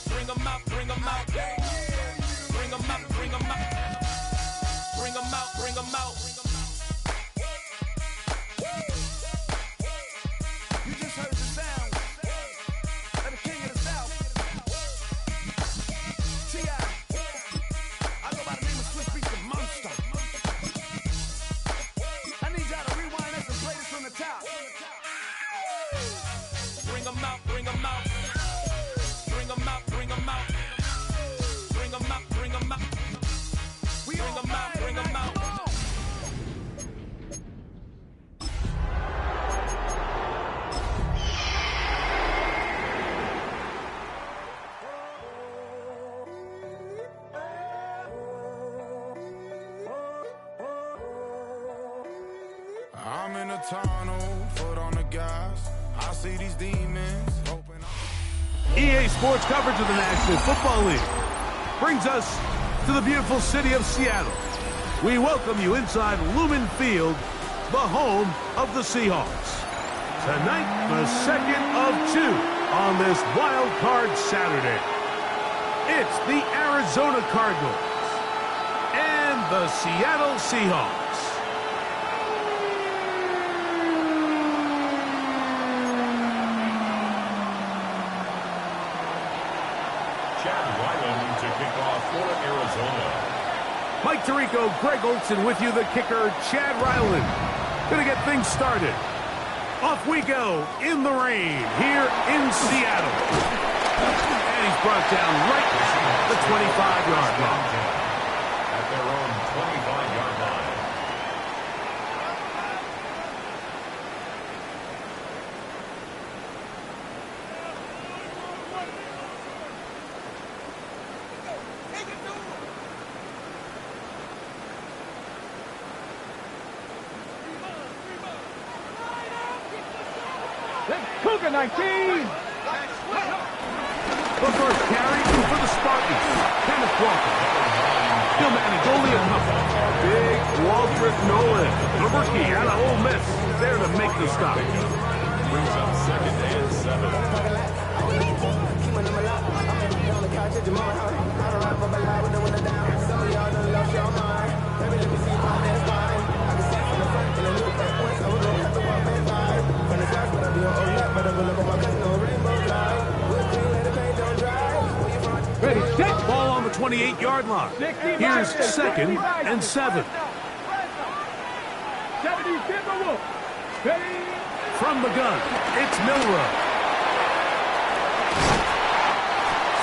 Bring 'em out, bring 'em out. Bring 'em out, bring 'em out. Bring 'em out, bring 'em out. You just heard the sound of the king of the South. T.I. I go by the name of Swiss Beats the Monster. I need y'all to rewind this and play this from the top. Bring 'em out, bring 'em out. Bring 'em out, bring 'em out. Bring 'em out, bring 'em out. Bring 'em out, bring 'em out. I'm in a tunnel, foot on the gas. I see these demons, hoping EA Sports coverage of the National Football League brings us to the beautiful city of Seattle. We welcome you inside Lumen Field, the home of the Seahawks. Tonight, the second of two on this wild card Saturday. It's the Arizona Cardinals and the Seattle Seahawks. Mike Tirico, Greg Olson with you, the kicker, Chad Ryland. Gonna get things started. Off we go in the rain here in Seattle. And he's brought down right the 25-yard line. At their own 25-yard line. Cougar 19! The first carry for the Spartans. Kenneth Walker. He'll manage only a couple. Big Waldrick Nolan, the rookie out of Ole Miss, there to make the stop. Brings up second and 7. Ready, set. Ball on the 28-yard line. Here's second and 7. From the gun, it's Milrow.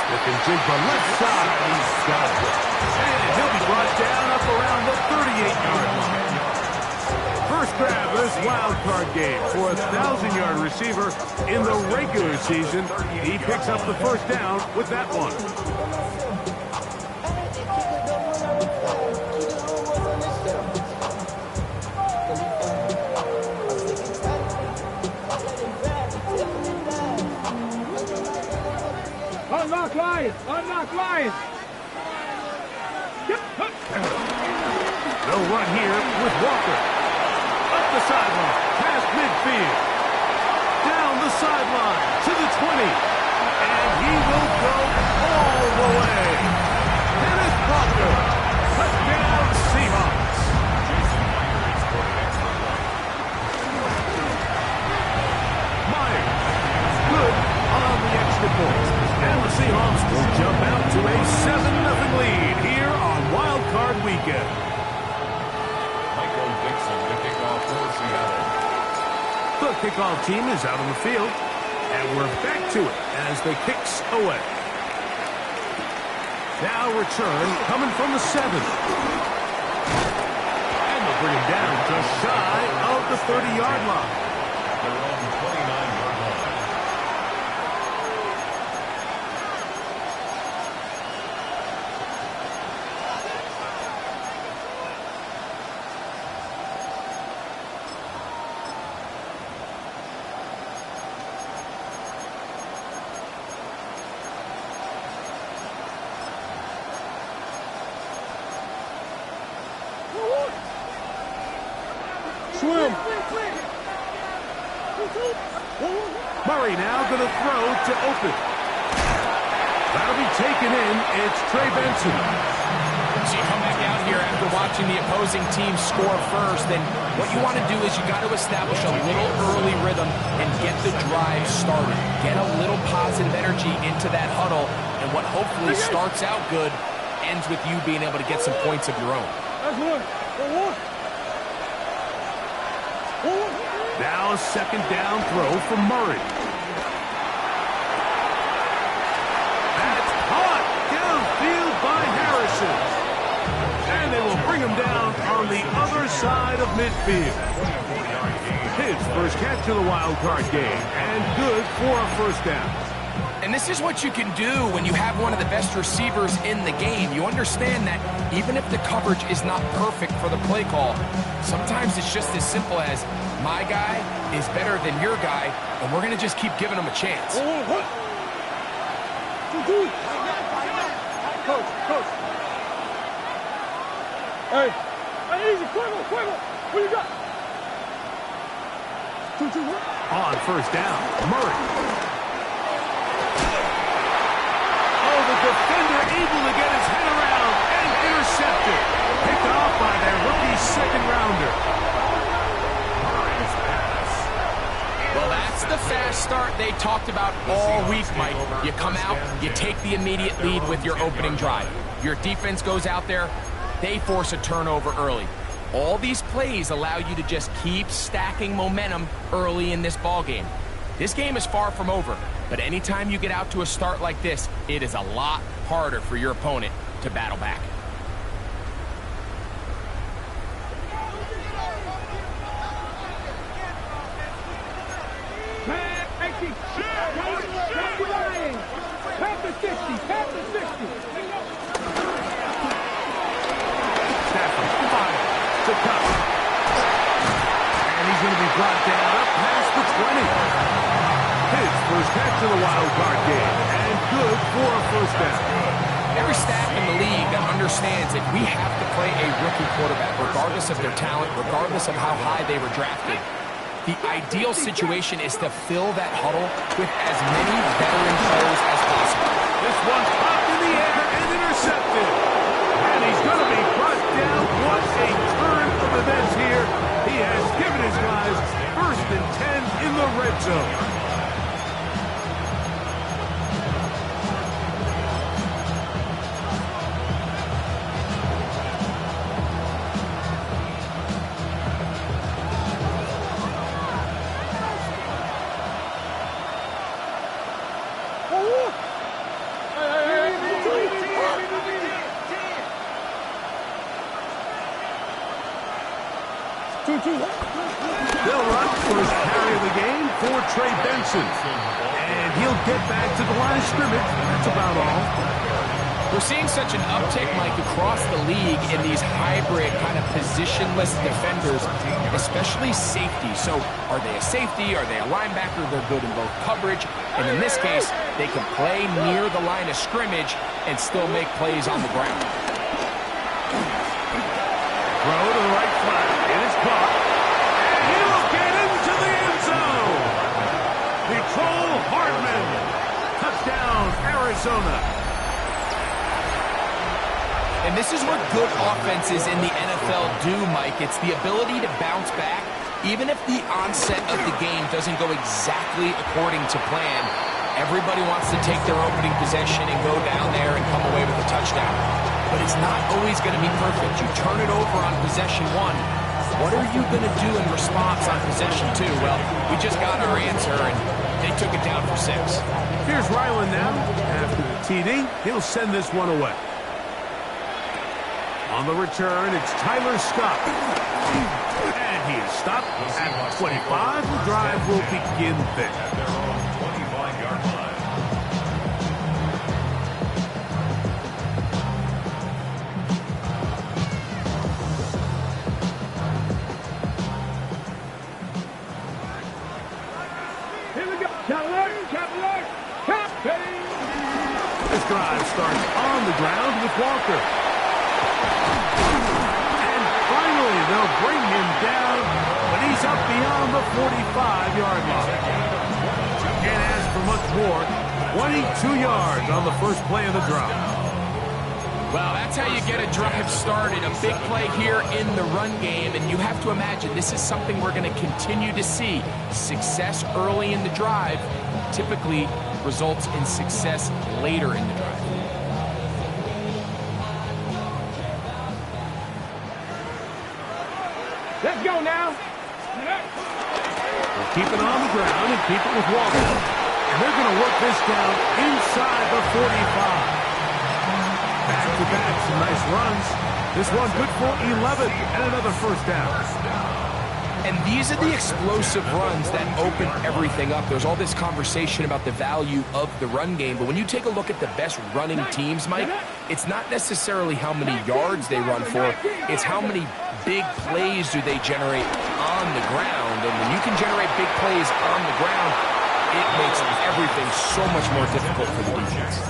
Smith and Jigba left side. He's got it. And he'll be brought down up around the 38-yard line. First grab of this wild card game for a 1,000-yard receiver in the regular season. He picks up the first down with that one. Unlock lines! Unlock lines! No run here with Walker. Up the sideline, past midfield. Down the sideline to the 20. And he will go all the way. Kenneth Walker. Touchdown Seahawks. Myers. Good on the extra point. And the Seahawks will jump out to a 7-0 lead here on Wild Card Weekend. The kickoff team is out on the field, and we're back to it as the kicks away. Now return coming from the 7. And they'll bring him down just shy of the 30-yard line. Their own 29-yard line. Swim! Murray now going to throw to open. That'll be taken in. It's Trey Benson. So you come back out here after watching the opposing team score first, and what you want to do is you got to establish a little early rhythm and get the drive started. Get a little positive energy into that huddle, and what hopefully starts out good ends with you being able to get some points of your own. Now a second down throw from Murray. That's caught downfield by Harrison. And they will bring him down on the other side of midfield. His first catch of the wild card game, and good for a first down. And this is what you can do when you have one of the best receivers in the game. You understand that even if the coverage is not perfect for the play call, sometimes it's just as simple as my guy is better than your guy, and we're going to just keep giving him a chance. Coach. Hey, easy, quick. What you got? 2-2. On first down, Murray. Oh, the defender able to get his head around and intercepted. Picked off by their rookie second rounder. Well, that's the fast start they talked about all week, Mike. You come out, you take the immediate lead with your opening drive. Your defense goes out there, they force a turnover early. All these plays allow you to just keep stacking momentum early in this ball game. This game is far from over, but anytime you get out to a start like this, it is a lot harder for your opponent to battle back. Brought down up past the 20. His first catch of the wild card game, and good for a first down. Every staff in the league that understands that we have to play a rookie quarterback, regardless of their talent, regardless of how high they were drafted. The ideal situation is to fill that huddle with as many veteran players as possible. This one popped in the air and intercepted. And he's going to be brought down. What a turn of events here. He has given his guys first and 10 in the red zone. They'll run first carry of the game for Trey Benson. And he'll get back to the line of scrimmage. That's about all. We're seeing such an uptick, Mike, across the league in these hybrid kind of positionless defenders, especially safety. So are they a safety? Are they a linebacker? They're good in both coverage. And in this case, they can play near the line of scrimmage and still make plays on the ground. Throw to the right flat. It is caught. And he'll get into the end zone. Nicole Hardman. Touchdown, Arizona. And this is what good offenses in the NFL do, Mike. It's the ability to bounce back, even if the onset of the game doesn't go exactly according to plan. Everybody wants to take their opening possession and go down there and come away with a touchdown. But it's not always going to be perfect. You turn it over on possession one. What are you going to do in response on possession two? Well, we just got our answer, and they took it down for 6. Here's Ryland now. After the TD, he'll send this one away. On the return, it's Tyler Scott. And he is stopped at 25. The drive will begin there. At their own 25-yard line. Here we go. Captain. This drive starts on the ground with Walker. And finally, they'll bring him down, but he's up beyond the 45-yard line. Can't ask for much more. 22 yards on the first play of the drive. Well, that's how you get a drive started. A big play here in the run game, and you have to imagine this is something we're going to continue to see. Success early in the drive typically results in success later in the drive. Let's go now. We'll keep it on the ground and keep it with Walker. And they're going to work this down inside the 45. Back-to-back, some nice runs. This one good for 11 and another first down. And these are the explosive runs that open everything up. There's all this conversation about the value of the run game, but when you take a look at the best running teams, Mike, it's not necessarily how many yards they run for, it's how many big plays do they generate on the ground. And when you can generate big plays on the ground, it makes everything so much more difficult for the defense.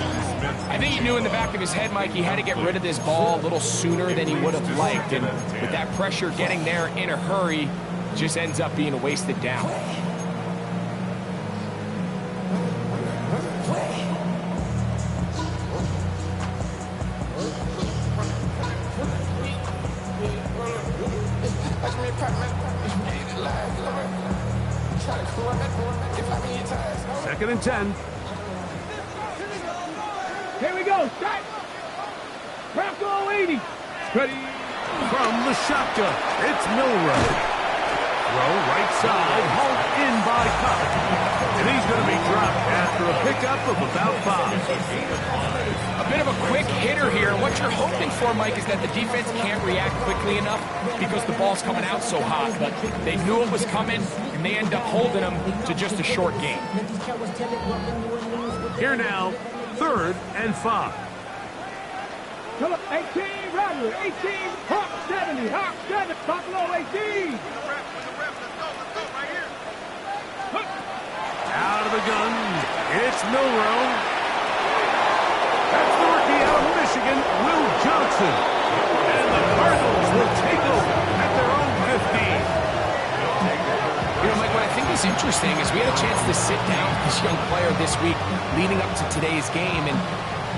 I think he knew in the back of his head, Mike, he had to get rid of this ball a little sooner than he would have liked. And with that pressure getting there in a hurry, just ends up being a wasted down. Second and 10. Here we go. Start. Bronco 80. Ready. From the shotgun, it's Milrow. Throw right side, hauled in by Cup. And he's going to be dropped after a pickup of about 5. A bit of a quick hitter here. And what you're hoping for, Mike, is that the defense can't react quickly enough because the ball's coming out so hot. But they knew it was coming, and they end up holding them to just a short gain. Here now, 3rd and 5. Come up. 18. Rodler. 18. Hawk 70. Hawk 7. Buffalo 18. Out of the gun, it's Milrow. That's the rookie out of Michigan, Will Johnson. And the Cardinals will take over at their own 15. You know, Mike, what I think is interesting is we had a chance to sit down with this young player this week leading up to today's game, and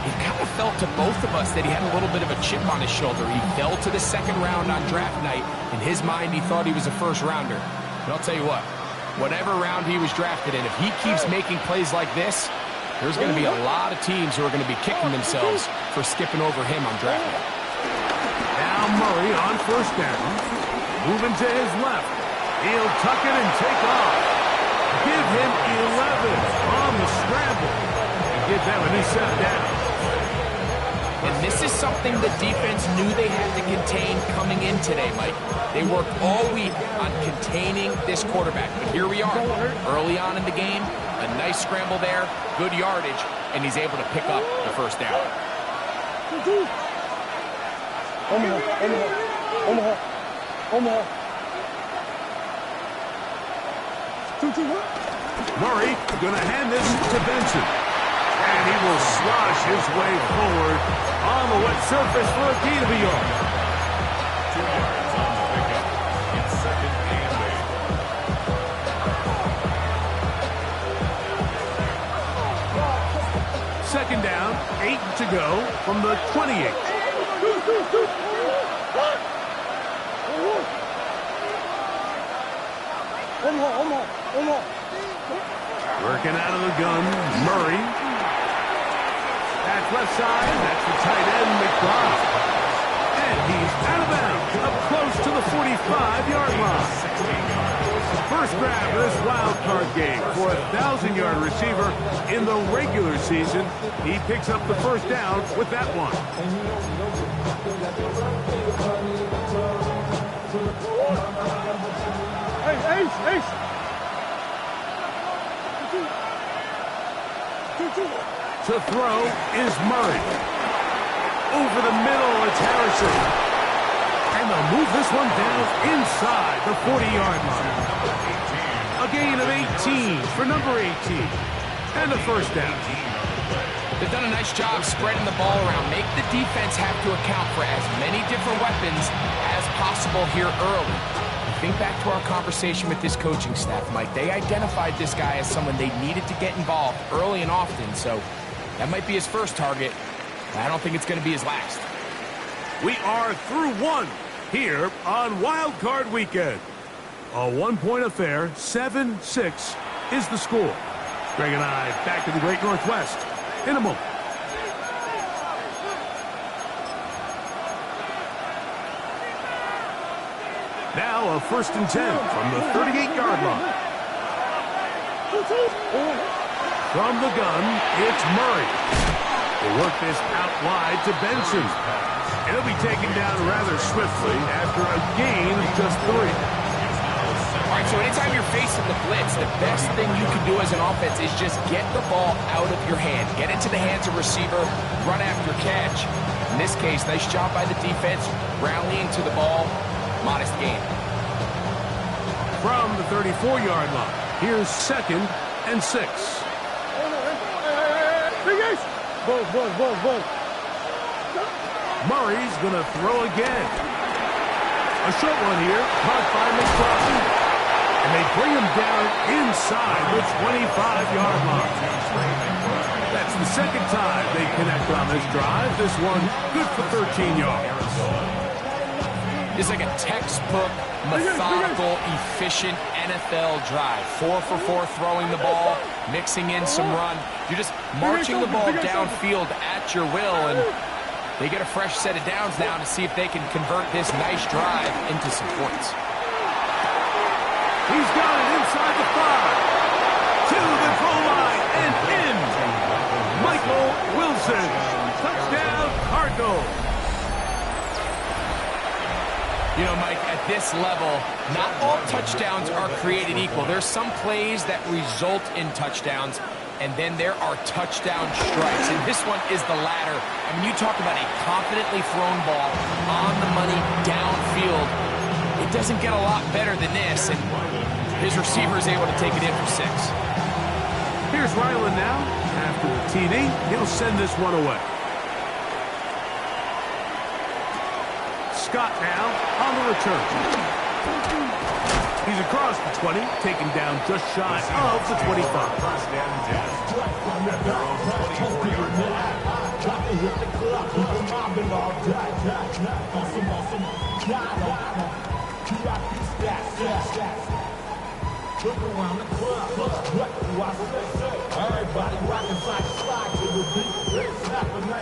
it kind of felt to both of us that he had a little bit of a chip on his shoulder. He fell to the second round on draft night. In his mind, he thought he was a first rounder. But I'll tell you what, whatever round he was drafted in, if he keeps making plays like this, there's going to be a lot of teams who are going to be kicking themselves for skipping over him on draft night. Now Murray on first down. Moving to his left. He'll tuck it and take off. Give him 11 on the scramble. And give them a new set down. And this is something the defense knew they had to contain coming in today, Mike. They worked all week on containing this quarterback. But here we are, early on in the game, a nice scramble there, good yardage, and he's able to pick up the first down. Omaha. Murray going to hand this to Benson. And he will slosh his way forward on the wet surface for a gain of a yard. 2 yards on the pickup. It's 2nd and 8. Second down, 8 to go from the 28. Omaha. Working out of the gun, Murray. That's left side, that's the tight end, McBride. And he's out of bounds, up close to the 45-yard line. First grab of this wild card game for a 1,000-yard receiver in the regular season. He picks up the first down with that one. Ace. To throw is Murray. Over the middle, it's Harrison. And they'll move this one down inside the 40-yard line. A gain of 18 for number 18. And a first down. They've done a nice job spreading the ball around. Make the defense have to account for as many different weapons as possible here early. think back to our conversation with this coaching staff, Mike. They identified this guy as someone they needed to get involved early and often, so that might be his first target. But I don't think it's going to be his last. We are through one here on Wild Card Weekend. A one-point affair, 7-6 is the score. Greg and I back to the Great Northwest in a moment. Now a 1st and 10 from the 38-yard line. From the gun, it's Murray. They work this out wide to Benson. He'll be taken down rather swiftly after a gain of just 3. All right, so anytime you're facing the blitz, the best thing you can do as an offense is just get the ball out of your hand. Get into the hands of receiver, run after catch. In this case, nice job by the defense, rallying to the ball. Modest gain. From the 34-yard line, here's 2nd and 6. Murray's going to throw again. A short one here, caught by McCroskey. And they bring him down inside the 25-yard line. That's the second time they connect on this drive. This one good for 13 yards. It's like a textbook, methodical, efficient NFL drive. 4 for 4 throwing the ball, mixing in some run. You're just marching the ball downfield at your will, and they get a fresh set of downs now to see if they can convert this nice drive into some points. He's got it inside the 5. To the goal line and in. Michael Wilson. Touchdown, Cardinals. You know, Mike, at this level, not all touchdowns are created equal. There's some plays that result in touchdowns, and then there are touchdown strikes. And this one is the latter. I mean, you talk about a confidently thrown ball on the money downfield. It doesn't get a lot better than this, and his receiver is able to take it in for 6. Here's Ryland now. After the TD, he'll send this one away. Scott now on the return. He's across the 20, taken down just shy of the 25.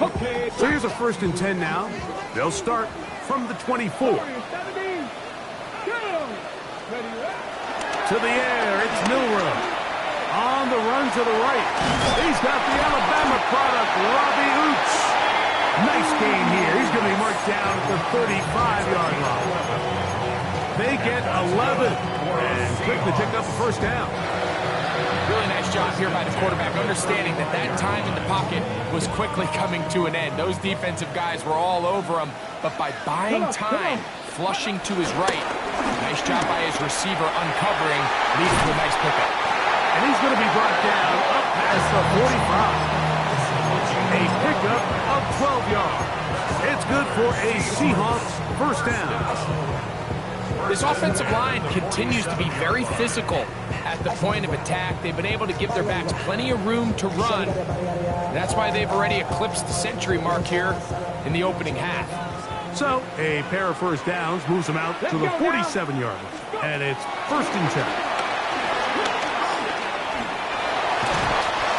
Okay, so here's a 1st and 10 now. They'll start from the 24. To the air, it's Milrow. On the run to the right. He's got the Alabama product, Robbie Oots. Nice gain here. He's going to be marked down at the 35-yard line. They get 11 and quickly pick up the 1st down. Really nice job here by the quarterback, understanding that that time in the pocket was quickly coming to an end. Those defensive guys were all over him, but by buying time, flushing to his right, nice job by his receiver uncovering, leads to a nice pickup. And he's going to be brought down up past the 45. A pickup of 12 yards. It's good for a Seahawks 1st down. This offensive line continues to be very physical at the point of attack. They've been able to give their backs plenty of room to run. That's why they've already eclipsed the century mark here in the opening half. So, a pair of 1st downs moves them out to the 47-yard line. And it's 1st and 10.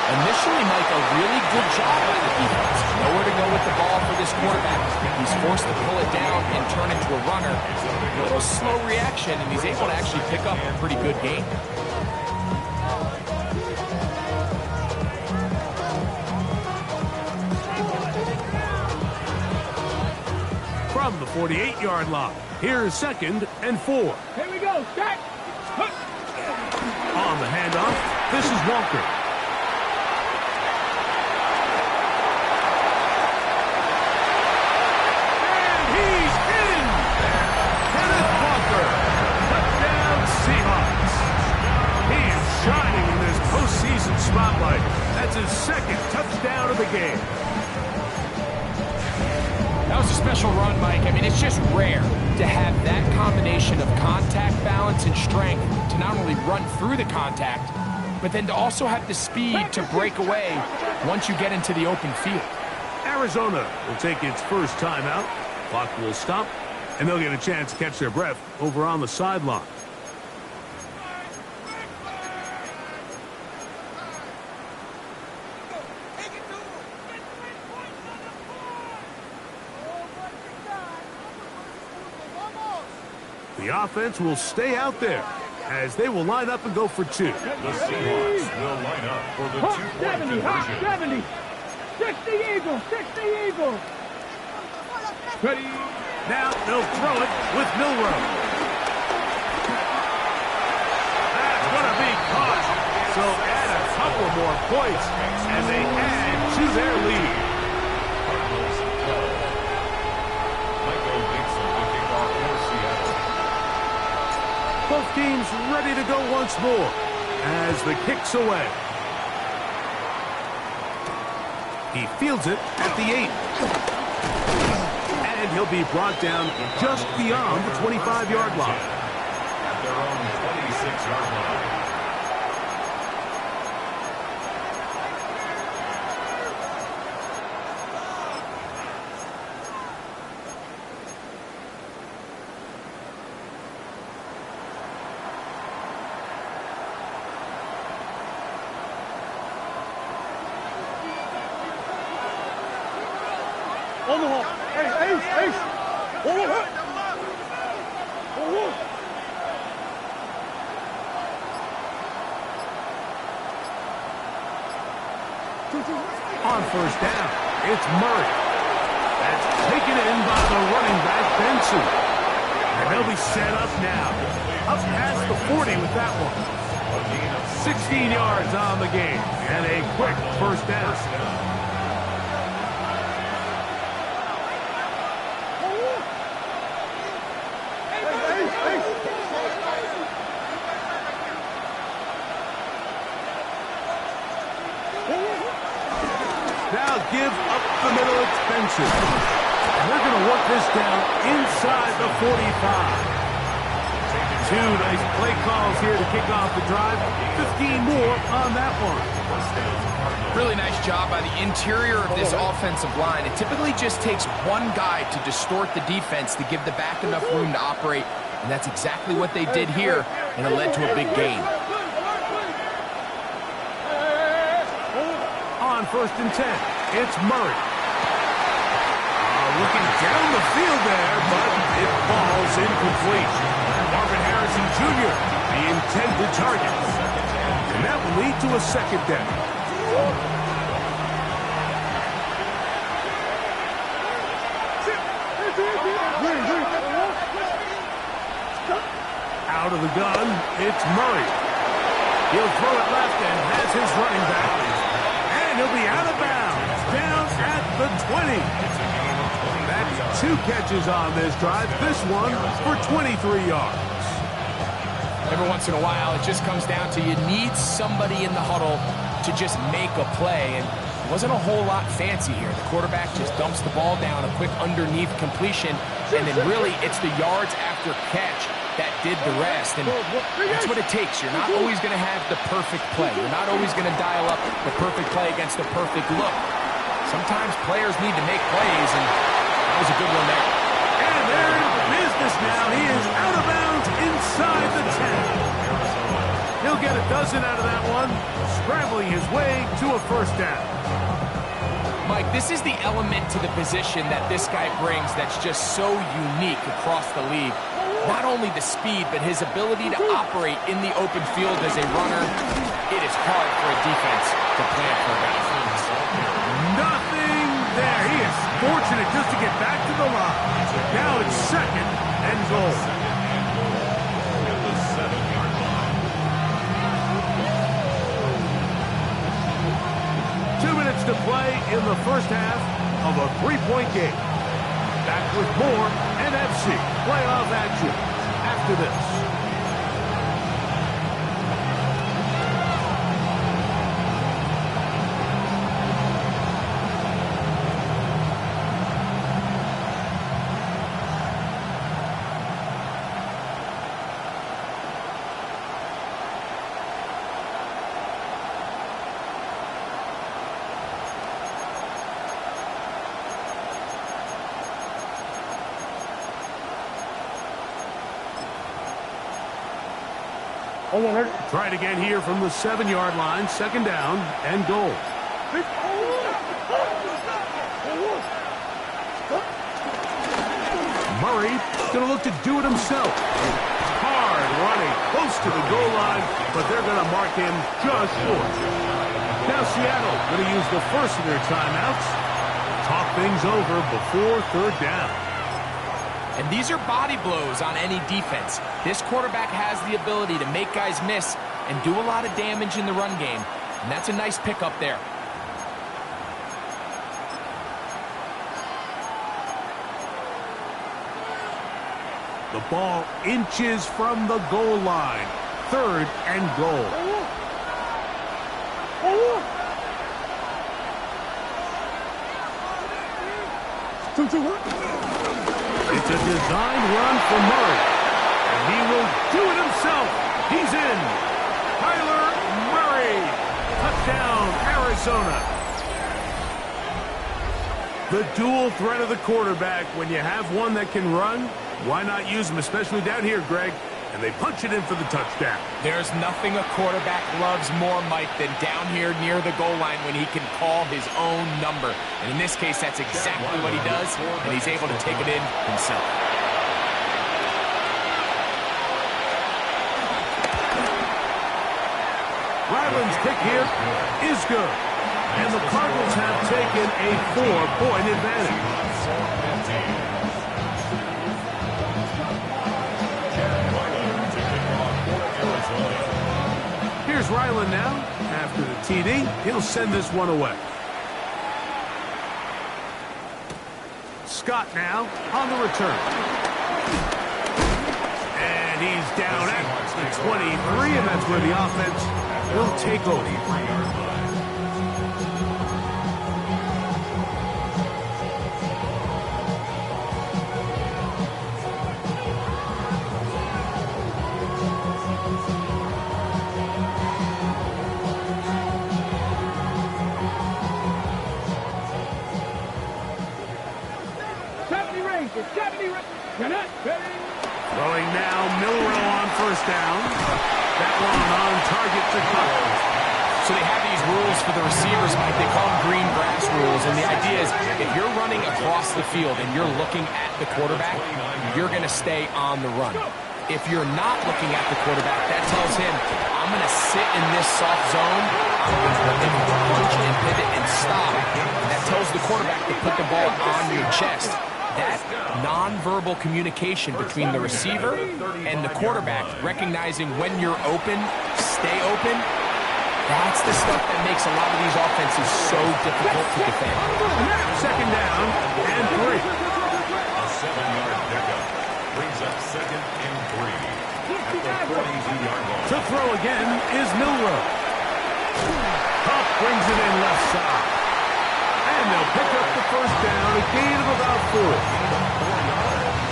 Initially, Mike, a really good job by the defense. Nowhere to go with the ball for this quarterback. He's forced to pull it down and turn into a runner. A little slow reaction, and he's able to actually pick up a pretty good gain. From the 48-yard line, here's 2nd and 4. Here we go, Scott. On the handoff, this is Walker. Spotlight. That's his 2nd touchdown of the game. That was a special run, Mike. I mean, it's just rare to have that combination of contact balance and strength to not only run through the contact, but then to also have the speed to break away once you get into the open field. Arizona will take its first timeout. Clock will stop, and they'll get a chance to catch their breath over on the sideline. The offense will stay out there as they will line up and go for two. The Seahawks will line up for the Hawk 2-point 70, Hawk conversion. 70. 60 Eagles, 60 Eagles. Ready. Now they'll throw it with Milrow. That's going to be caught. So add a couple more points, and they add to their lead. Cardinals 12. Michael Dixon to kick off for Seattle. Both teams ready to go once more as the kick's away. He fields it at the 8. And he'll be brought down just beyond the 25-yard line. At their own 26-yard line. On the hawk. Ace. On first down, it's Murray. That's taken in by the running back, Benson. And they'll be set up now. Up past the 40 with that one. 16 yards on the game. And a quick first down. Now give up the middle, it's Benson. And they're going to work this down inside the 45. Two nice play calls here to kick off the drive. 15 more on that one. Really nice job by the interior of this offensive line. It typically just takes one guy to distort the defense to give the back enough room to operate, and that's exactly what they did here, and it led to a big gain. On first and 10, it's Murray. Looking down the field there, but it falls incomplete. Marvin Harrison Jr., the intended target. And that will lead to a second down. Out of the gun, it's Murray. He'll throw it left and has his running back. And he'll be out of bounds, down at the 20. That's 2 catches on this drive. This one for 23 yards. Every once in a while, it just comes down to you need somebody in the huddle to just make a play, and it wasn't a whole lot fancy here. The quarterback just dumps the ball down, a quick underneath completion, and then really it's the yards after catch that did the rest, and that's what it takes. You're not always going to have the perfect play. You're not always going to dial up the perfect play against the perfect look. Sometimes players need to make plays, and that was a good one there. And they're in business now. He is out of bounds inside the 10. He'll get a dozen out of that one, scrambling his way to a first down. Mike, this is the element to the position that this guy brings that's just so unique across the league. Not only the speed, but his ability to operate in the open field as a runner. It is hard for a defense to plan for a guy. Nothing there. He is fortunate just to get back to the line. Now it's second and goal. At the 7-yard line. 2 minutes to play in the first half of a 3-point game. Back with more NFC playoff action after this. Try to get here from the 7-yard line, second down and goal. Murray going to look to do it himself. Hard running, close to the goal line, but they're going to mark him just short. Now Seattle going to use the first of their timeouts. Talk things over before third down. And these are body blows on any defense. This quarterback has the ability to make guys miss and do a lot of damage in the run game. And that's a nice pickup there. The ball inches from the goal line. Third and goal. It's a designed run for Murray. And he will do it himself. He's in. Kyler Murray. Touchdown, Arizona. The dual threat of the quarterback. When you have one that can run, why not use him, especially down here, Greg? And they punch it in for the touchdown. There's nothing a quarterback loves more, Mike, than down here near the goal line when he can call his own number. And in this case, that's exactly what he does, and he's able to take it in himself. Ryland's kick here is good. And the Cardinals have taken a 4-point advantage. Here's Ryland now. After the TD, he'll send this one away. Scott now on the return. And he's down at the 23, and that's where the offense will take over. Throwing now, Milrow on first down. That one on target to Cutler. So they have these rules for the receivers, Mike. They call them green grass rules. And the idea is if you're running across the field and you're looking at the quarterback, you're going to stay on the run. If you're not looking at the quarterback, that tells him, I'm going to sit in this soft zone. I'm going to let him punch and pivot and stop. That tells the quarterback to put the ball on your chest. That nonverbal communication between the receiver and the quarterback, recognizing when you're open, stay open, that's the stuff that makes a lot of these offenses so difficult to defend. Second down and 3. A 7-yard pickup brings up second and 3 at the 42-yard line. To throw again is Milrow. Huff brings it in left side. And they'll pick up the first down, a gain of about 4.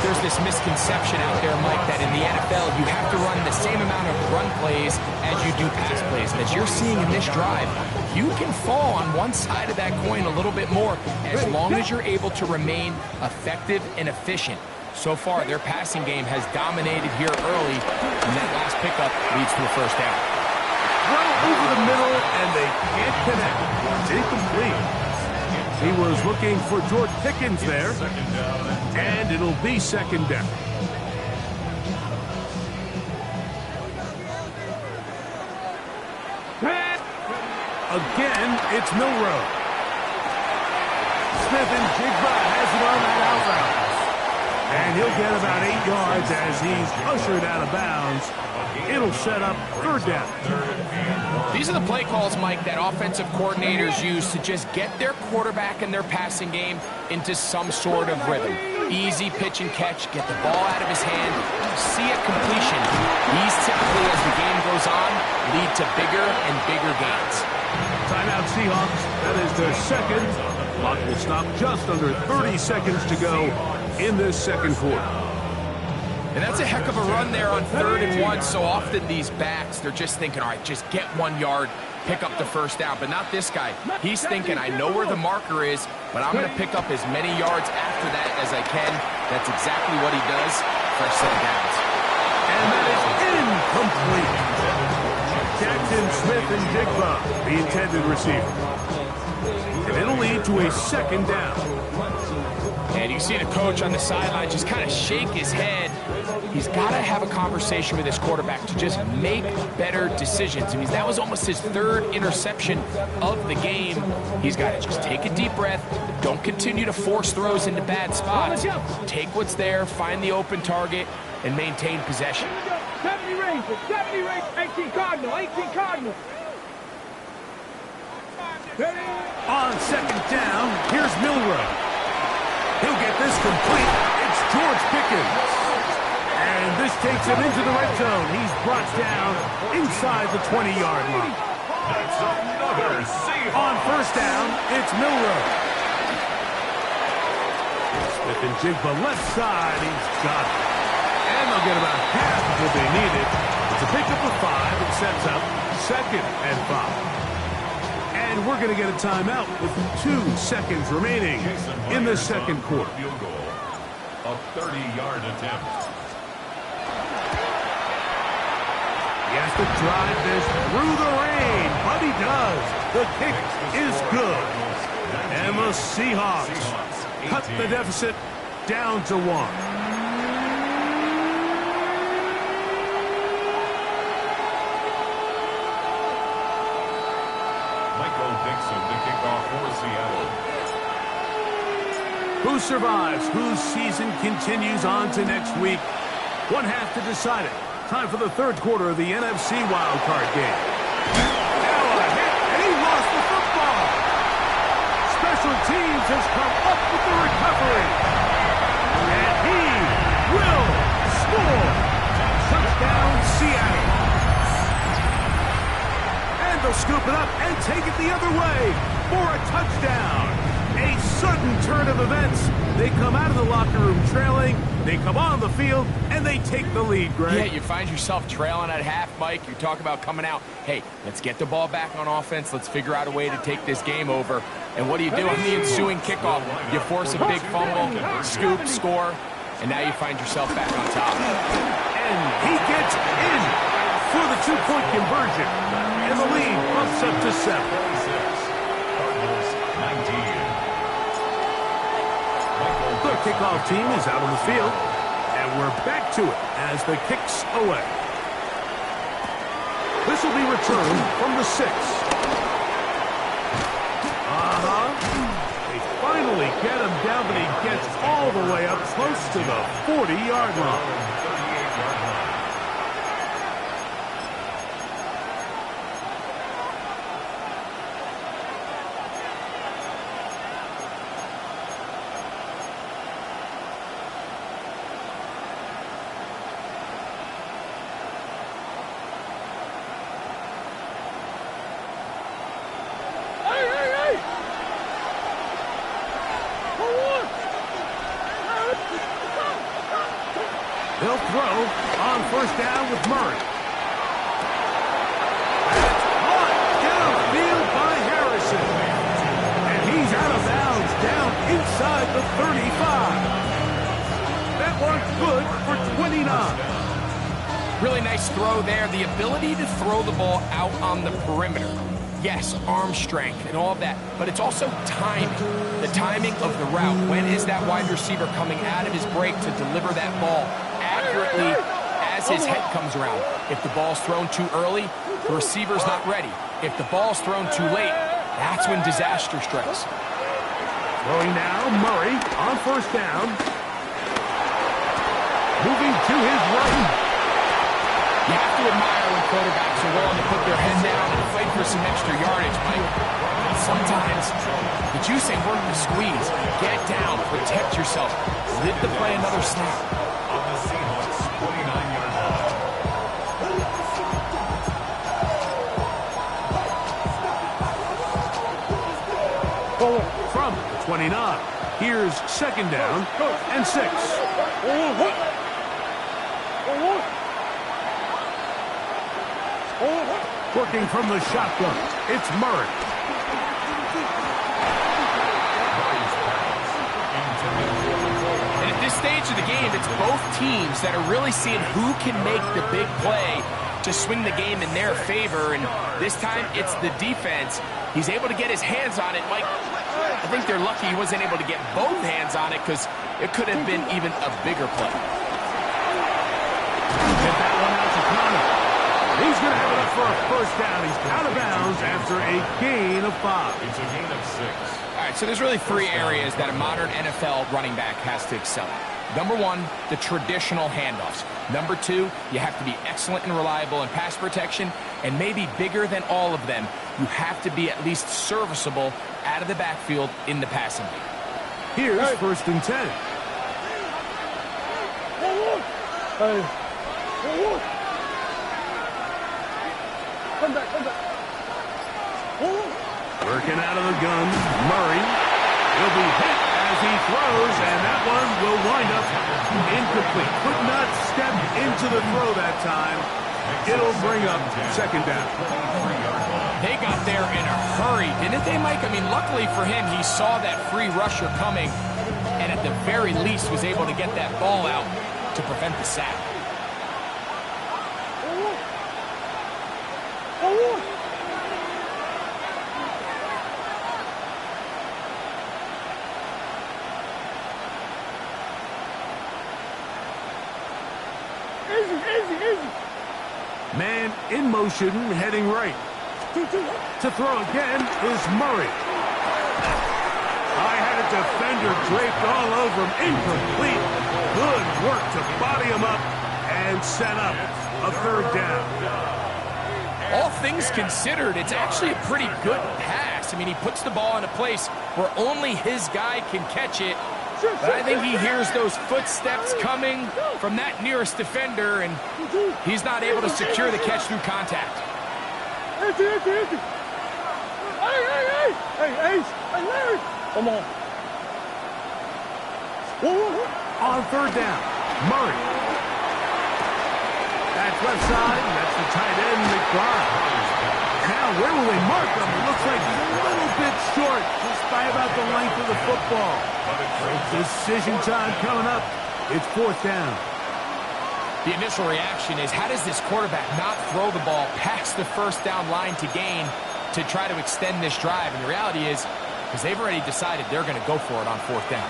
There's this misconception out there, Mike, that in the NFL you have to run the same amount of run plays as you do pass plays. And as you're seeing in this drive, you can fall on one side of that coin a little bit more as long as you're able to remain effective and efficient. So far, their passing game has dominated here early, and that last pickup leads to a first down. Throw over the middle, and they can't connect. It's incomplete. He was looking for George Pickens there, and it'll be second down. Again, it's Milrow. Smith and Jigba has it on that out route. And he'll get about 8 yards as he's ushered out of bounds. It'll set up third down. These are the play calls, Mike, that offensive coordinators use to just get their quarterback and their passing game into some sort of rhythm. Easy pitch and catch, get the ball out of his hand, see a completion. These typically, as the game goes on, lead to bigger and bigger gains. Timeout Seahawks. That is their second. Clock will stop just under 30 seconds to go in this second quarter. And that's a heck of a run there on 3rd and 1. So often these backs, they're just thinking, all right, just get 1 yard, pick up the first down. But not this guy. He's thinking, I know where the marker is, but I'm going to pick up as many yards after that as I can. That's exactly what he does. First set of downs. And that is incomplete. Smith and Jigba, the intended receiver. And it'll lead to a second down. And you see the coach on the sideline just kind of shake his head. He's got to have a conversation with his quarterback to just make better decisions. I mean, that was almost his third interception of the game. He's got to just take a deep breath. Don't continue to force throws into bad spots. Take what's there, find the open target, and maintain possession. 70 Rangers, 70 Rangers, 18 Cardinal, 18 Cardinal. On second down, here's Milroe. He'll get this complete. It's George Pickens. And this takes him into the red zone. He's brought down inside the 20-yard line. That's another Seahawks. On first down, it's Milroe. Smith and Jigba left side. He's got it. And they'll get about half of what they needed. It's a pickup of 5. It sets up 2nd and 5. And we're going to get a timeout with 2 seconds remaining in the second quarter. Field goal. A 30-yard attempt. He has to drive this through the rain, but he does. The kick is good. And the Seahawks cut the deficit down to 1. Who survives? Whose season continues on to next week? One half to decide it. Time for the third quarter of the NFC wildcard game. Now a hit, and he lost the football. Special teams has come up with the recovery. And he will score. Touchdown, Seattle. And they'll scoop it up and take it the other way for a touchdown. A sudden turn of events. They come out of the locker room trailing, they come on the field, and they take the lead, Greg. Yeah, you find yourself trailing at half, Mike. You talk about coming out, hey, let's get the ball back on offense. Let's figure out a way to take this game over. And what do? On the ensuing kickoff, you force a big fumble, scoop, score, and now you find yourself back on top. And he gets in for the 2-point conversion. And the lead bumps up to 7. The kickoff team is out on the field, and we're back to it as the kick's away. This will be returned from the 6. They finally get him down, but he gets all the way up close to the 40-yard line. They'll throw on first down with Murray. That's caught downfield by Harrison. And he's out of bounds down inside the 35. That one's good for 29. Really nice throw there. The ability to throw the ball out on the perimeter. Yes, arm strength and all of that, but it's also timing. The timing of the route. When is that wide receiver coming out of his break to deliver that ball accurately as his head comes around? If the ball's thrown too early, the receiver's not ready. If the ball's thrown too late, that's when disaster strikes. Throwing now, Murray on first down. Moving to his right. You have to admire when quarterbacks are willing to put their head down and fight for some extra yardage, Mike. Sometimes the juice ain't worth the squeeze. Get down, protect yourself, live to play another snap. On the Seahawks 29-yard line. From the 29, here's second down and 6. Working from the shotgun, it's Murray. And at this stage of the game, it's both teams that are really seeing who can make the big play to swing the game in their favor, and this time it's the defense. He's able to get his hands on it. Mike, I think they're lucky he wasn't able to get both hands on it because it could have been even a bigger play. Get that one out to Connor. He's going to have it up for a first down. He's out of bounds after a gain of 5. It's a gain of 6. All right, so there's really 3 areas that a modern NFL running back has to excel at. Number 1, the traditional handoffs. Number 2, you have to be excellent and reliable in pass protection. And maybe bigger than all of them, you have to be at least serviceable out of the backfield in the passing game. Here's first and 10. Come back. Working out of the gun, Murray. He'll be hit as he throws, and that one will wind up incomplete. Could not step into the throw that time. It'll bring up second down. They got there in a hurry, didn't they, Mike? I mean, luckily for him, he saw that free rusher coming, and at the very least was able to get that ball out to prevent the sack. Easy. Man in motion, heading right. To throw again is Murray. I had a defender draped all over him. Incomplete. Good work to body him up and set up a third down. All things considered, it's actually a pretty good pass. I mean, he puts the ball in a place where only his guy can catch it. But I think he hears those footsteps coming from that nearest defender, and he's not able to secure the catch through contact. Hey, Larry. Come on. On third down, Murray. That's left side. That's the tight end, McBride. Now, where will they mark him? It looks like he's a little bit short, just by about the length of the football. Decision time coming up. It's fourth down. The initial reaction is, how does this quarterback not throw the ball past the first down line to gain to try to extend this drive? And the reality is, because they've already decided they're going to go for it on fourth down.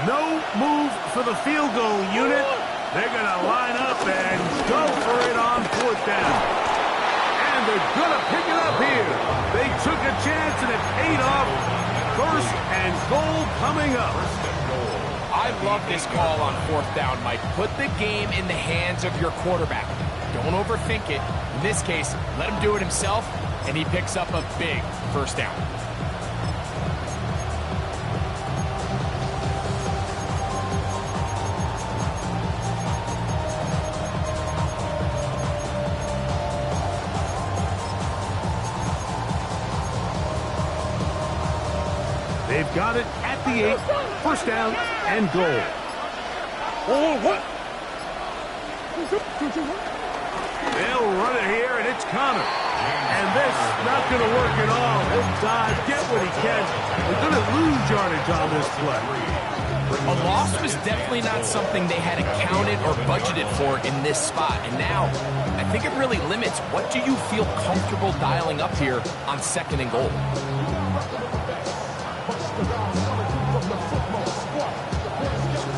No move for the field goal unit. They're going to line up and go for it on fourth down. And they're going to pick it up here. They took a chance and it paid off. First and goal coming up. I love this call on fourth down, Mike. Put the game in the hands of your quarterback. Don't overthink it. In this case, let him do it himself, and he picks up a big first down. They've got it at the 8. First down and goal. They'll run it here, and it's Connor. And this not going to work at all. He'll dive, get what he can. They're going to lose yardage on this play. A loss was definitely not something they had accounted or budgeted for in this spot. And now, I think it really limits what do you feel comfortable dialing up here on second and goal.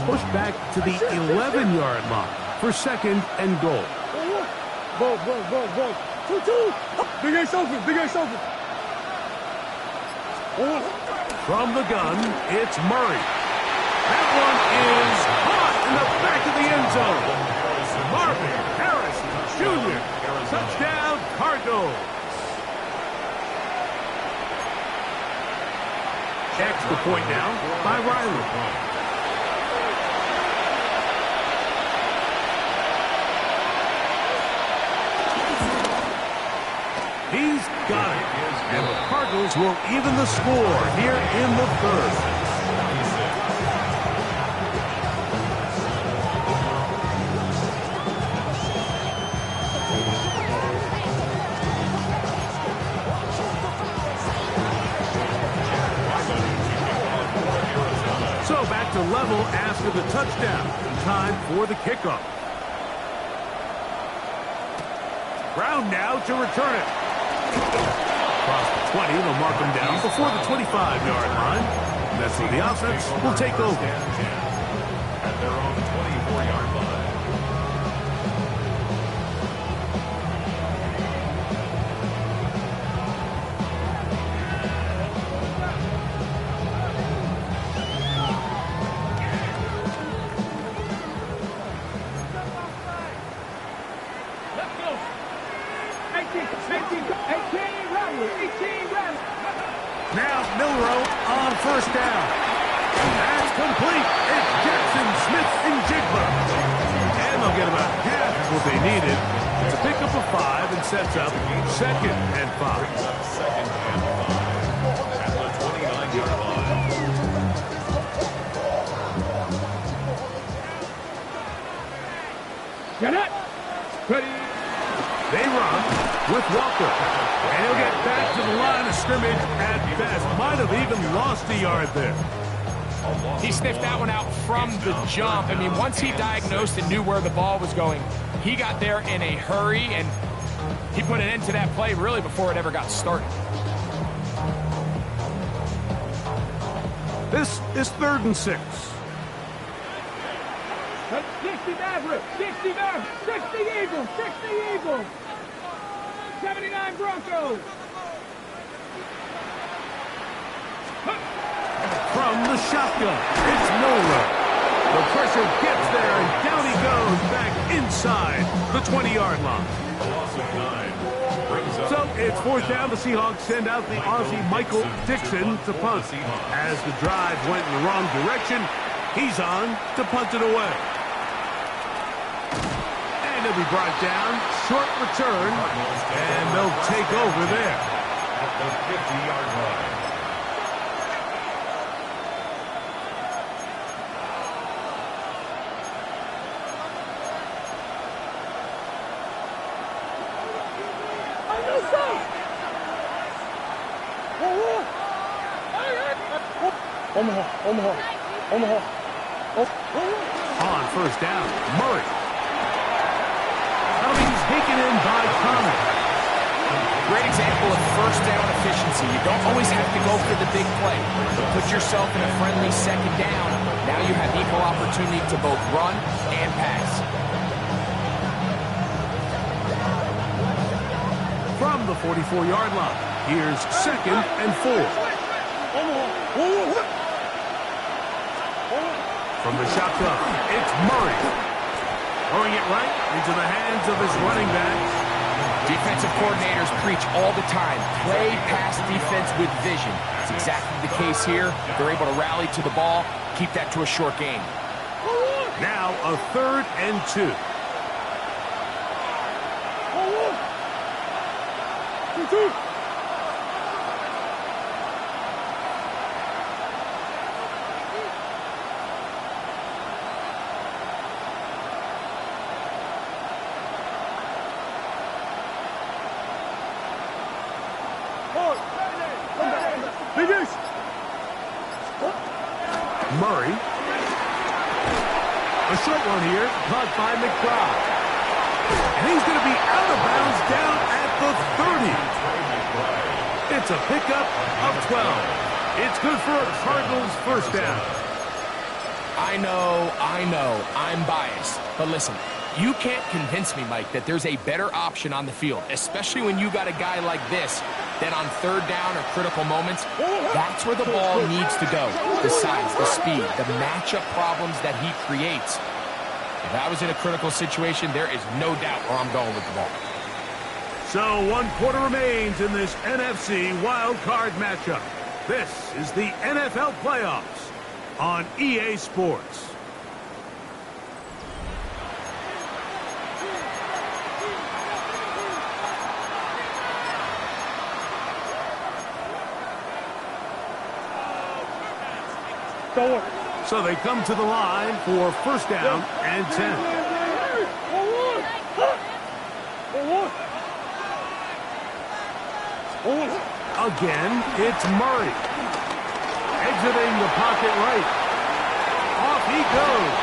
Push back to the 11-yard line for second and goal. Go. 2-2. Big Ace open. From the gun, it's Murray. That one is caught in the back of the end zone. Marvin Harrison Jr. Touchdown, Cardinals. Extra point now by Riley. He's got it. And the Cardinals will even the score here in the third. So back to level after the touchdown. Time for the kickoff. Brown now to return it. Across the 20, they'll mark him down before the 25-yard line. And that's where the offense will take over. At their own 24-yard line. Now Milrow on first down. That's complete. It's Jackson, Smith, and Jigba. And they'll get about half what they needed. It's a pickup of 5 and sets up 2nd and 5. Second and 5 at the 29-yard line. Get it. Ready. They run with Walker. And he'll get back to the line of scrimmage at best. Might have even lost a yard there. He sniffed that one out from the jump. I mean, once he diagnosed and knew where the ball was going, he got there in a hurry, and he put an end to that play really before it ever got started. This is 3rd and 6. 60 Maverick, 60 Maverick, 60 Eagles, 60 Eagles, 79 Broncos. From the shotgun, it's Milrow. The pressure gets there, and down he goes back inside the 20-yard line. Loss of 9 brings up. So it's 4th down. The Seahawks send out the Aussie Michael Dixon to punt. As the drive went in the wrong direction, he's on to punt it away. And he'll be brought down. Short return, and they'll take over there. At the 50-yard line. Omaha. On first down, Murray. That'll be taken in by Connor. Great example of first down efficiency. You don't always have to go for the big play, but put yourself in a friendly 2nd down. Now you have equal opportunity to both run and pass. From the 44-yard line, here's 2nd and 4. From the shotgun, it's Murray. Throwing it right into the hands of his running back. Defensive coordinators preach all the time, play pass defense with vision. It's exactly the case here. They're able to rally to the ball, keep that to a short game. Now a 3rd and 2. Murray. A short one here, caught by McBride. And he's going to be out of bounds down at the 30. It's a pickup of 12. It's good for a Cardinals first down. I know, I'm biased. But listen, you can't convince me, Mike, that there's a better option on the field, especially when you got a guy like this, that on 3rd down or critical moments, that's where the ball needs to go. The size, the speed, the matchup problems that he creates. If I was in a critical situation, there is no doubt where I'm going with the ball. So 1 quarter remains in this NFC wild card matchup. This is the NFL playoffs on EA Sports. So they come to the line for first down and 10. Again, it's Murray. Exiting the pocket right. Off he goes.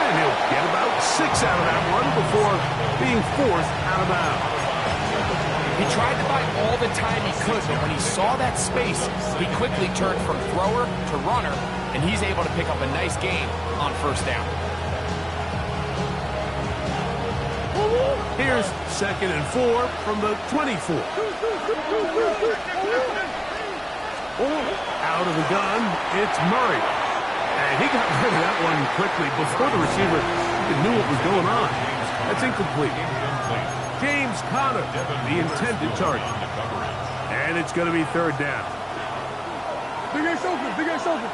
And he'll get about 6 out of that one before being forced out of bounds. He tried to buy all the time he could, but when he saw that space, he quickly turned from thrower to runner, and he's able to pick up a nice gain on first down. Here's 2nd and 4 from the 24. Out of the gun, it's Murray. And he got rid of that one quickly before the receiver even knew what was going on. That's incomplete. James Conner, the intended target. And it's going to be 3rd down. Big ass open, big ass open.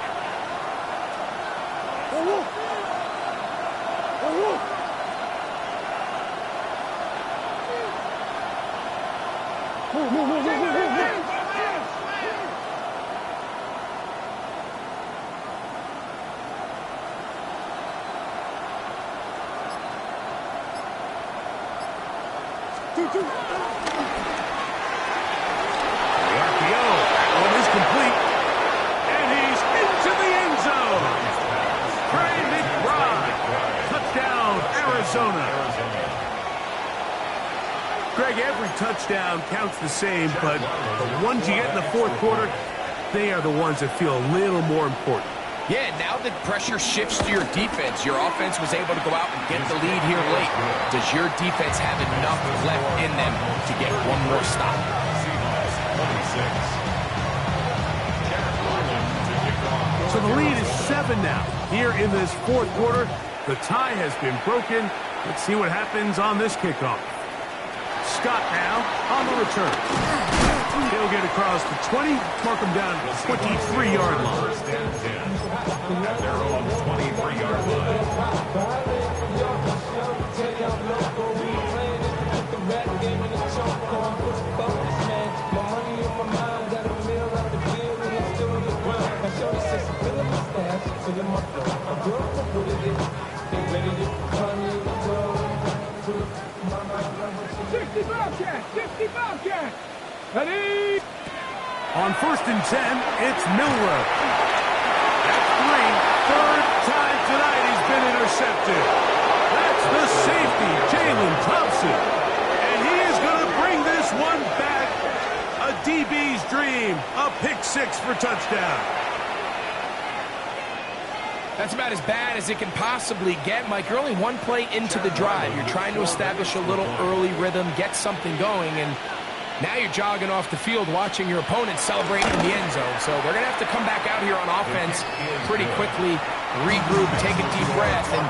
The RPO, that one is complete. And he's into the end zone. Trey McBride. Touchdown, Arizona. Greg, every touchdown counts the same, but the ones you get in the 4th quarter, they are the ones that feel a little more important. Yeah, now that pressure shifts to your defense, your offense was able to go out and get the lead here late. Does your defense have enough left in them to get one more stop? So the lead is 7 now. Here in this 4th quarter, the tie has been broken. Let's see what happens on this kickoff. Scott now on the return. He'll get across the 20, mark him down to the 23-yard line. First and 10 at their own 23-yard line. Ready? On 1st and 10, it's Milrow. That's 3. 3rd time tonight he's been intercepted. That's the safety, Jalen Thompson. And he is going to bring this one back. A DB's dream. A pick 6 for touchdown. That's about as bad as it can possibly get, Mike. You're only one play into the drive. You're trying to establish a little early rhythm, get something going, and now you're jogging off the field watching your opponent celebrate in the end zone. So they're going to have to come back out here on offense pretty quickly, regroup, take a deep breath, and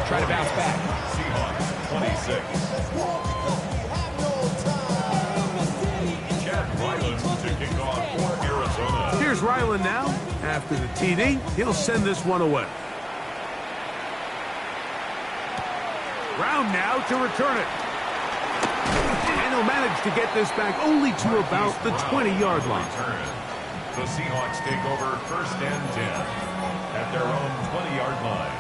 try to bounce back. Seahawks 26. Chad Ryland to kick off for Arizona. Here's Ryland now. After the TD, he'll send this one away. Brown now to return it. And he'll manage to get this back only to about the 20-yard line. The Seahawks take over 1st and 10 at their own 20-yard line.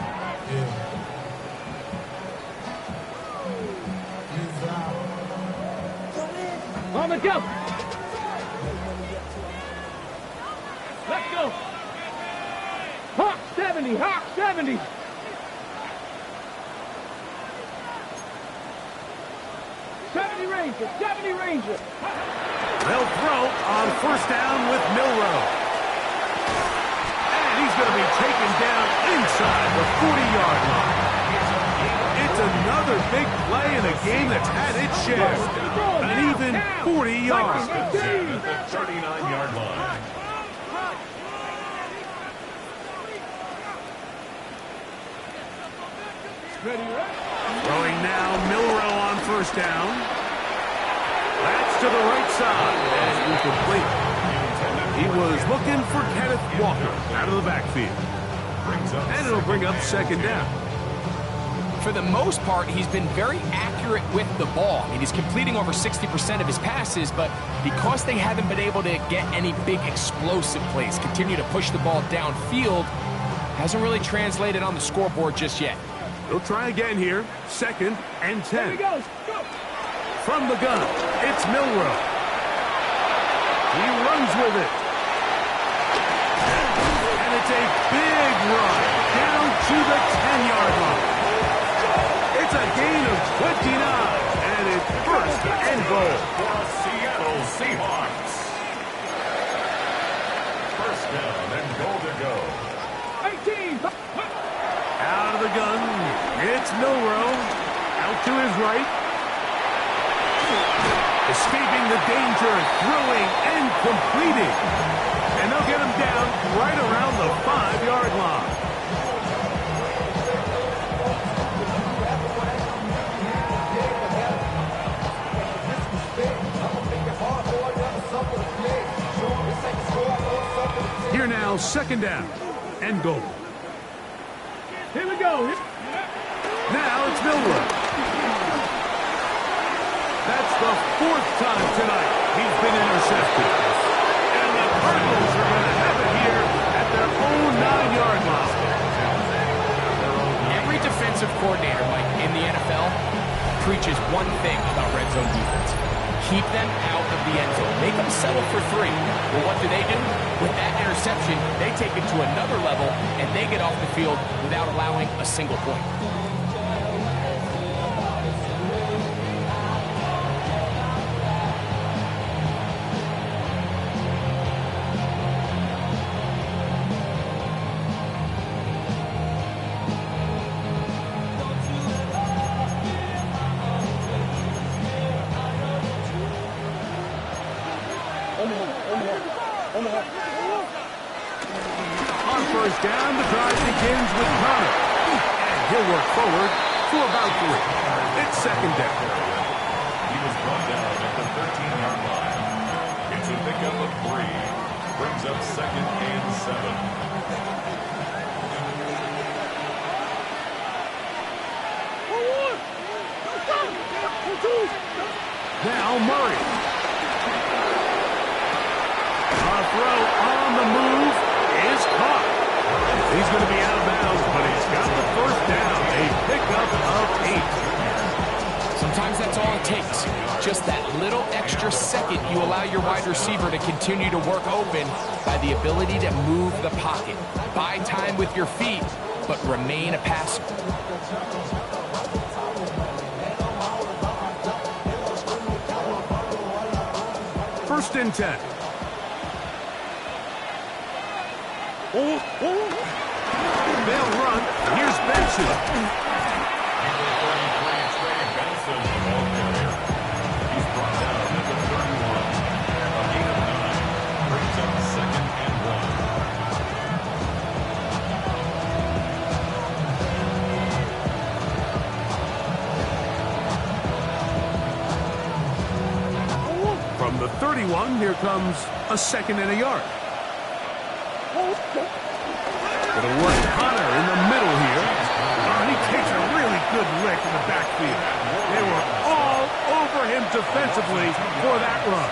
On the go. Let's go. Hawk 70, Hawk 70. Ranger, 70 Ranger. They'll throw on 1st down with Milrow. And he's going to be taken down inside the 40-yard line. It's another big play in a game that's had its share. An even 40 yards. At the 39-yard line. Throwing now, Milrow on 1st down. That's to the right side and incomplete. He was looking for Kenneth Walker out of the backfield. And it'll bring up 2nd down. For the most part, he's been very accurate with the ball. I mean, he's completing over 60% of his passes, but because they haven't been able to get any big explosive plays, continue to push the ball downfield, hasn't really translated on the scoreboard just yet. He'll try again here. 2nd and 10. There he goes. Go. From the gun, it's Milrow. He runs with it. And it's a big run down to the 10-yard line. It's a gain of 29, and and it's first and goal. For the Seattle Seahawks. First down and goal to go. 18. Out of the gun, it's Milrow. Out to his right. Escaping the danger, throwing and completing. And they'll get him down right around the 5-yard line. Here now, second down and goal. Here we go. Now it's Milrow. That's the 4th time tonight he's been intercepted. And the Cardinals are going to have it here at their own 9-yard line. Every defensive coordinator, Mike, in the NFL preaches one thing about red zone defense. Keep them out of the end zone. Make them settle for 3. Well, what do? With that interception, they take it to another level, and they get off the field without allowing a single point. On first down, the drive begins with Connor. And he'll work forward for about 3. It's second down. He was brought down at the 13-yard line. It's a pickup of 3. Brings up second and 7. Now Murray. A throw on the move is caught. He's going to be out of bounds, but he's got the first down. A pickup of 8. Sometimes that's all it takes. Just that little extra second you allow your wide receiver to continue to work open by the ability to move the pocket. Buy time with your feet, but remain a passer. First and 10. They'll run. Here's Benson. He's brought down at the 31. A gain of 9. Brings up second and 1. From the 31, here comes a second and a yard. It'll work Connor in the middle here. And he takes a really good lick in the backfield. They were all over him defensively for that run.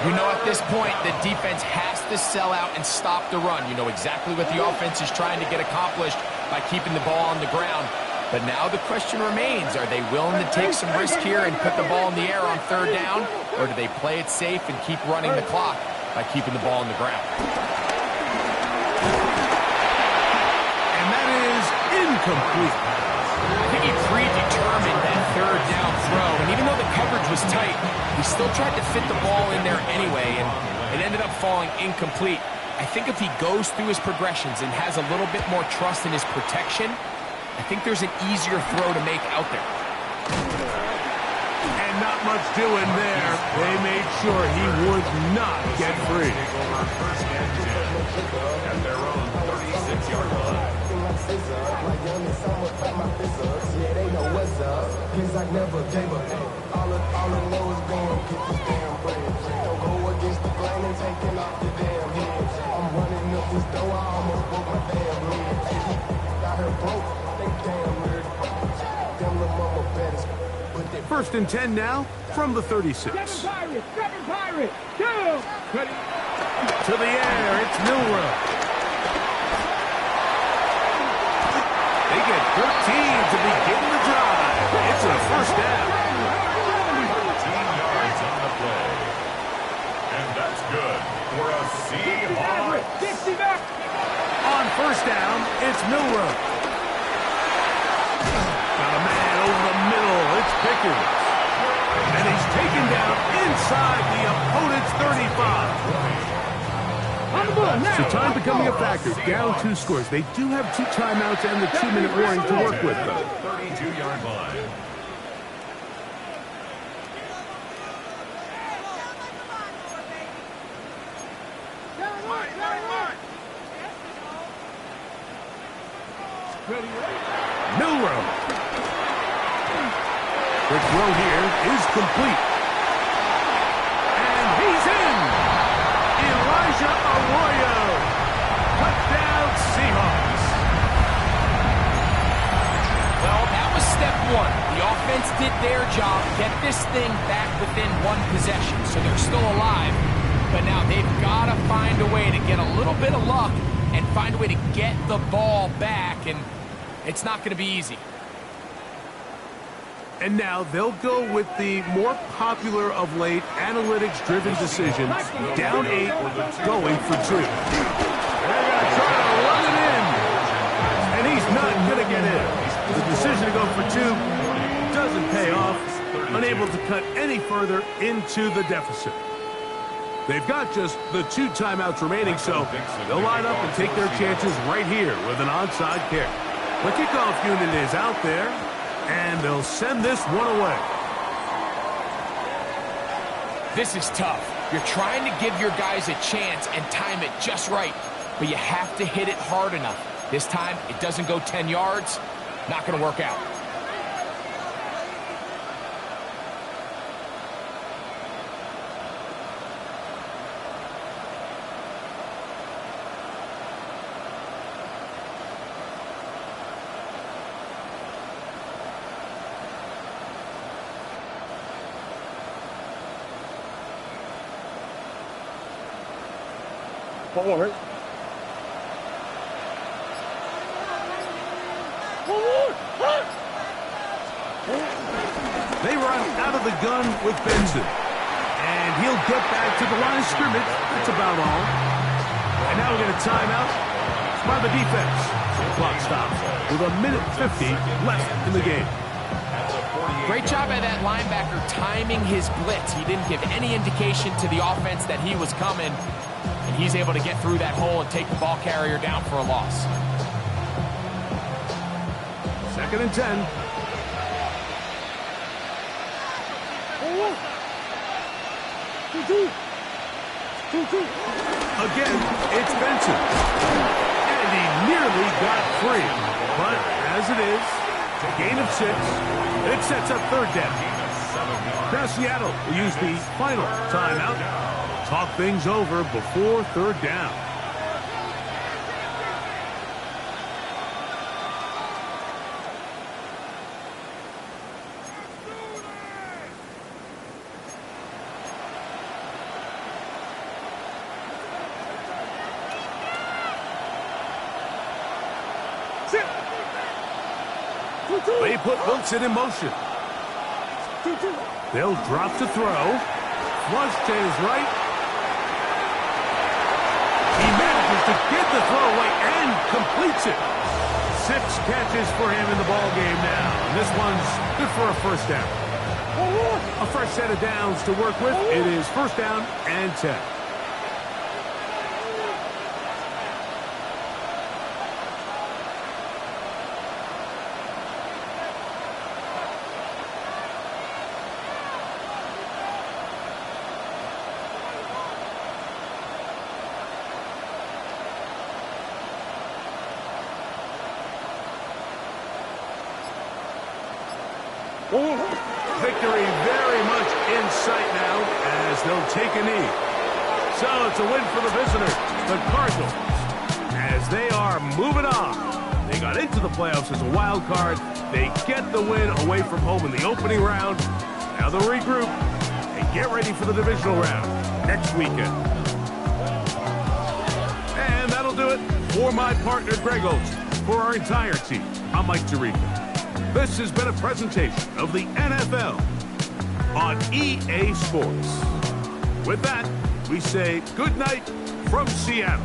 You know, at this point, the defense has to sell out and stop the run. You know exactly what the offense is trying to get accomplished by keeping the ball on the ground. But now the question remains, are they willing to take some risk here and put the ball in the air on 3rd down? Or do they play it safe and keep running the clock by keeping the ball on the ground? And that is incomplete. I think he predetermined that 3rd down throw, and even though the coverage was tight, he still tried to fit the ball in there anyway, and it ended up falling incomplete. I think if he goes through his progressions and has a little bit more trust in his protection, I think there's an easier throw to make out there. And not much doing there. They made sure he would not get free. First and 10 at their own 36-yard line. First and 10 now from the 36. Seven Pirates, down. Ready. To the air, it's Milrow. They get 13 to begin the drive. It's a first down. 13 yards on the play. And that's good for a Seahawks. 60 back. On first down, it's Milrow. Got a man over the middle. It's Pickens. Bring down inside the opponent's 35. So time becoming a factor. Down 2 scores. They do have 2 timeouts and the 2-minute warning to work with, though. 32-yard line. Milrow. The throw here is complete. And he's in. Elijah Arroyo. Touchdown Seahawks. Well, that was step 1. The offense did their job, get this thing back within 1 possession, so they're still alive. But now they've got to find a way to get a little bit of luck and find a way to get the ball back, and it's not going to be easy. And now they'll go with the more popular of late analytics-driven decision. Down 8, going for 2. They're going to try to run it in. And he's not going to get in. The decision to go for 2 doesn't pay off. Unable to cut any further into the deficit. They've got just the 2 timeouts remaining, so they'll line up and take their chances right here with an onside kick. The kickoff unit is out there, and they'll send this one away. This is tough. You're trying to give your guys a chance and time it just right, but you have to hit it hard enough. This time, it doesn't go 10 yards. Not going to work out. Forward. They run out of the gun with Benson. And he'll get back to the line of scrimmage. That's about all. And now we're going to time out by the defense. The clock stops with 1:50 left in the game. Great job by that linebacker timing his blitz. He didn't give any indication to the offense that he was coming. And he's able to get through that hole and take the ball carrier down for a loss. 2nd and 10. Again, it's Benson. And he nearly got free. But as it is, a gain of 6. It sets up 3rd down. Now Seattle will use the final timeout. Talk things over before 3rd down. They put Wilson in motion. They'll drop to throw. Flush to his right. He manages to get the throw away and completes it. 6 catches for him in the ball game now. And this one's good for a 1st down. A fresh set of downs to work with. It is 1st down and 10. Victory very much in sight now as they'll take a knee. So it's a win for the visitors, the Cardinals, as they are moving on. They got into the playoffs as a wild card. They get the win away from home in the opening round. Now they'll regroup and get ready for the divisional round next weekend. And that'll do it for my partner, Greg Olson. For our entire team, I'm Mike Tirico. This has been a presentation of the NFL on EA Sports. With that, we say good night from Seattle.